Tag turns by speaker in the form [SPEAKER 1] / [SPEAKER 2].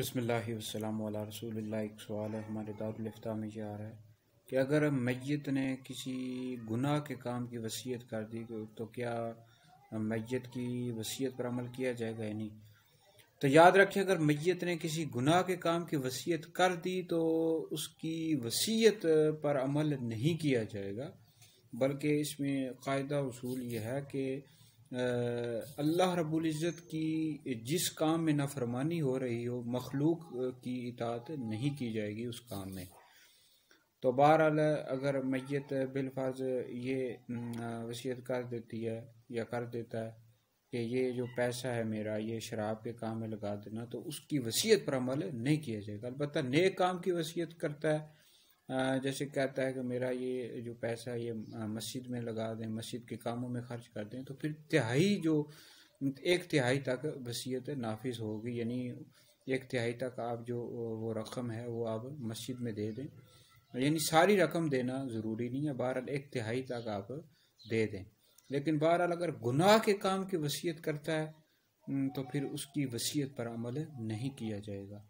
[SPEAKER 1] बिस्मिल्लाहि वस्सलामु अला रसूलिल्लाह। एक सवाल है हमारे दारुल इफ्ता में ये आ रहा है कि अगर मैयत ने किसी गुनाह के काम की वसीयत कर दी तो क्या मैयत की वसीयत पर अमल किया जाएगा या नहीं। तो याद रखें, अगर मैयत ने किसी गुनाह के काम की वसीयत कर दी तो उसकी वसीयत पर अमल नहीं किया जाएगा, बल्कि इसमें कायदा उसूल ये है कि अल्लाह रब्बुल इज़्ज़त की जिस काम में नाफरमानी हो रही हो, मखलूक की इताअत नहीं की जाएगी उस काम में। तो बहरहाल अगर मैयत बिलफर्ज ये वसीयत कर देती है या कर देता है कि ये जो पैसा है मेरा ये शराब के काम में लगा देना, तो उसकी वसीयत पर अमल नहीं किया जाएगा। अलबत्ता नेक काम की वसीयत करता है, जैसे कहता है कि मेरा ये जो पैसा है ये मस्जिद में लगा दें, मस्जिद के कामों में खर्च कर दें, तो फिर तिहाई जो 1/3 तक वसीयत नाफिज होगी, यानी 1/3 तक आप जो वो रकम है वो आप मस्जिद में दे दें। यानी सारी रकम देना ज़रूरी नहीं है, बहरहाल 1/3 तक आप दे दें। लेकिन बहरहाल अगर गुनाह के काम की वसीयत करता है तो फिर उसकी वसीयत पर अमल नहीं किया जाएगा।